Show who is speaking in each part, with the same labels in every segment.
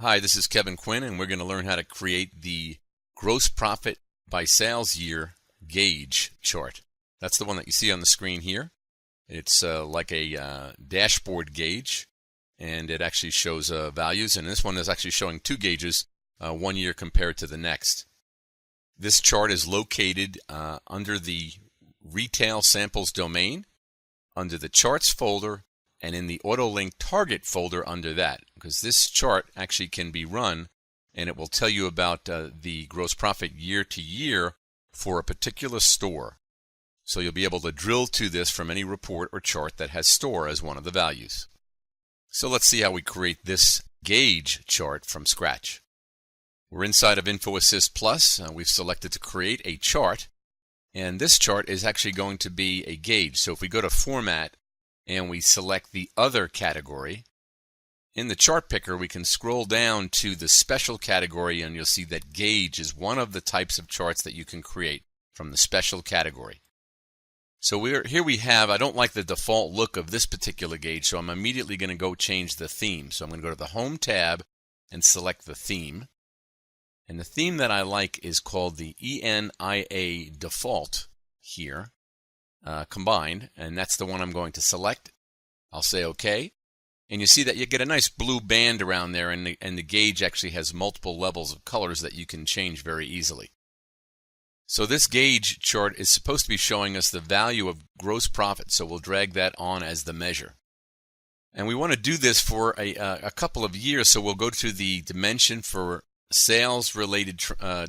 Speaker 1: Hi, this is Kevin Quinn, and we're going to learn how to create the gross profit by sales year gauge chart. That's the one that you see on the screen here. It's like a dashboard gauge, and it actually shows values. And this one is actually showing two gauges, 1 year compared to the next. This chart is located under the Retail Samples domain, under the Charts folder, and in the AutoLink Target folder under that, because this chart actually can be run and it will tell you about the gross profit year to year for a particular store. So you'll be able to drill to this from any report or chart that has store as one of the values. So let's see how we create this gauge chart from scratch. We're inside of InfoAssist Plus. We've selected to create a chart, and this chart is actually going to be a gauge. So if we go to Format and we select the Other category, in the chart picker we can scroll down to the Special category, and you'll see that gauge is one of the types of charts that you can create from the Special category. So here we have, I don't like the default look of this particular gauge, so I'm immediately going to go change the theme. So I'm going to go to the Home tab and select the theme. And the theme that I like is called the ENIA default here. Combined, and that's the one I'm going to select. I'll say OK, and you see that you get a nice blue band around there, and the gauge actually has multiple levels of colors that you can change very easily. So this gauge chart is supposed to be showing us the value of gross profit, so we'll drag that on as the measure. And we want to do this for a couple of years, so we'll go to the dimension for sales related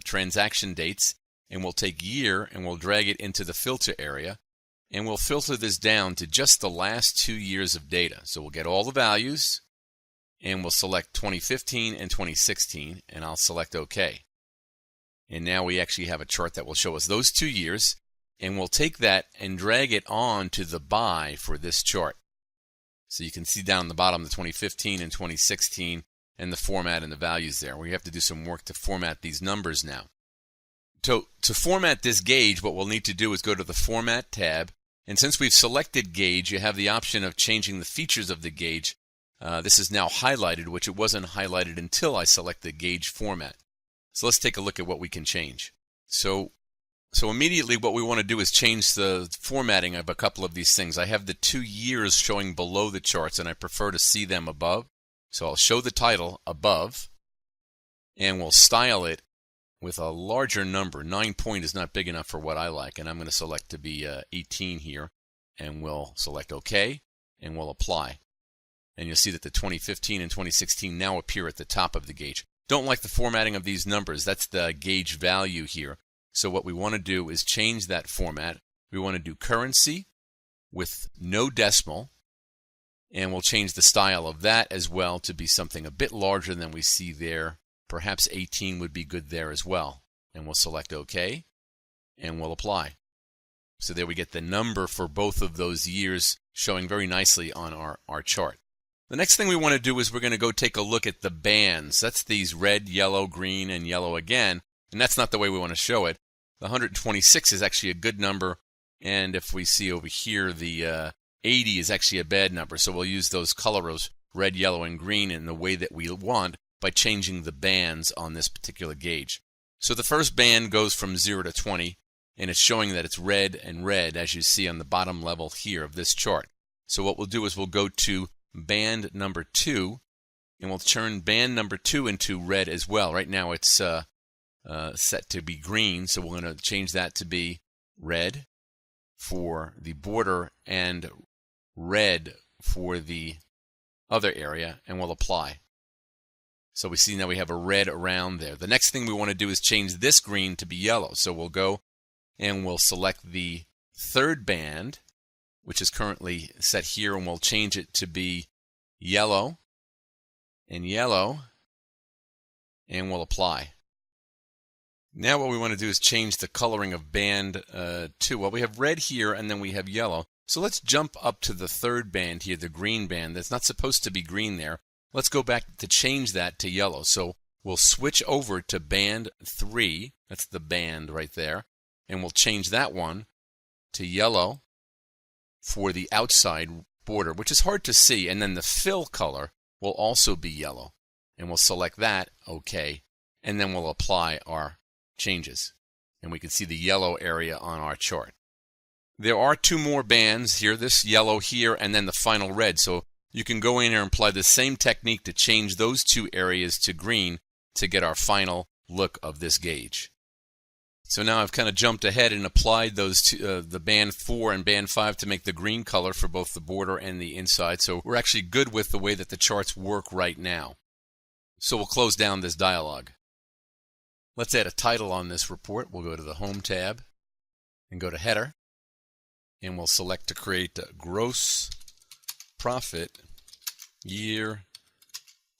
Speaker 1: transaction dates, and we'll take year and we'll drag it into the filter area. And we'll filter this down to just the last 2 years of data. So we'll get all the values, and we'll select 2015 and 2016, and I'll select OK. And now we actually have a chart that will show us those 2 years, and we'll take that and drag it on to the buy for this chart. So you can see down the bottom the 2015 and 2016 and the format and the values there. We have to do some work to format these numbers now. To format this gauge, what we'll need to do is go to the Format tab. And since we've selected gauge, you have the option of changing the features of the gauge. This is now highlighted, which it wasn't highlighted until I select the gauge format. So let's take a look at what we can change. So immediately what we want to do is change the formatting of a couple of these things. I have the 2 years showing below the charts, and I prefer to see them above. So I'll show the title above, and we'll style it with a larger number. 9 point is not big enough for what I like, and I'm going to select to be 18 here, and we'll select OK, and we'll apply. And you'll see that the 2015 and 2016 now appear at the top of the gauge. Don't like the formatting of these numbers. That's the gauge value here. So what we want to do is change that format. We want to do currency with no decimal, and we'll change the style of that as well to be something a bit larger than we see there. Perhaps 18 would be good there as well. And we'll select OK, and we'll apply. So there we get the number for both of those years showing very nicely on our chart. The next thing we want to do is we're going to go take a look at the bands. That's these red, yellow, green, and yellow again. And that's not the way we want to show it. The 126 is actually a good number. And if we see over here, the 80 is actually a bad number. So we'll use those colors, red, yellow, and green, in the way that we want, by changing the bands on this particular gauge. So the first band goes from 0 to 20, and it's showing that it's red and red, as you see on the bottom level here of this chart. So what we'll do is we'll go to band number 2, and we'll turn band number 2 into red as well. Right now it's set to be green, so we're going to change that to be red for the border and red for the other area, and we'll apply. So we see now we have a red around there. The next thing we want to do is change this green to be yellow. So we'll go and we'll select the third band, which is currently set here, and we'll change it to be yellow, and we'll apply. Now what we want to do is change the coloring of band 2. Well, we have red here, and then we have yellow. So let's jump up to the third band here, the green band. That's not supposed to be green there. Let's go back to change that to yellow. So we'll switch over to band 3. That's the band right there. And we'll change that one to yellow for the outside border, which is hard to see. And then the fill color will also be yellow. and we'll select that, OK, and then we'll apply our changes. And we can see the yellow area on our chart. There are two more bands here, this yellow here and then the final red. So you can go in here and apply the same technique to change those two areas to green to get our final look of this gauge. So now I've kind of jumped ahead and applied those two, the band 4 and band 5 to make the green color for both the border and the inside. So we're actually good with the way that the charts work right now. So we'll close down this dialog. Let's add a title on this report. We'll go to the Home tab and go to Header. And we'll select to create a gross profit year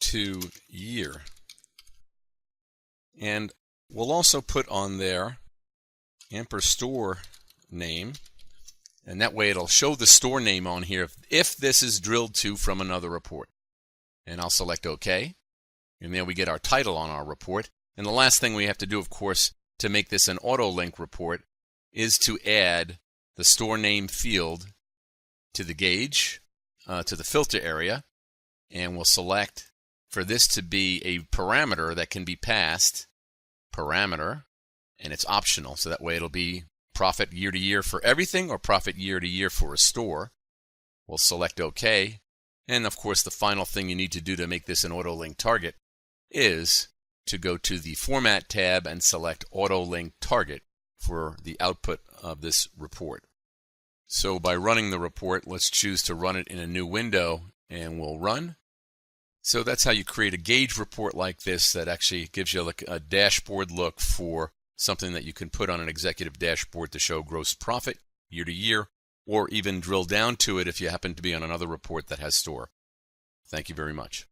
Speaker 1: to year. And we'll also put on there Amper store name, and that way it'll show the store name on here if this is drilled to from another report. And I'll select OK, and there we get our title on our report. And the last thing we have to do, of course, to make this an auto-link report is to add the store name field to the gauge, to the filter area, and we'll select for this to be a parameter that can be passed, parameter, and it's optional, so that way it'll be profit year to year for everything or profit year to year for a store. We'll select OK, and of course the final thing you need to do to make this an auto-link target is to go to the Format tab and select Auto-Link Target for the output of this report. So by running the report, let's choose to run it in a new window, and we'll run. So that's how you create a gauge report like this that actually gives you like a dashboard look for something that you can put on an executive dashboard to show gross profit year to year, or even drill down to it if you happen to be on another report that has store. Thank you very much.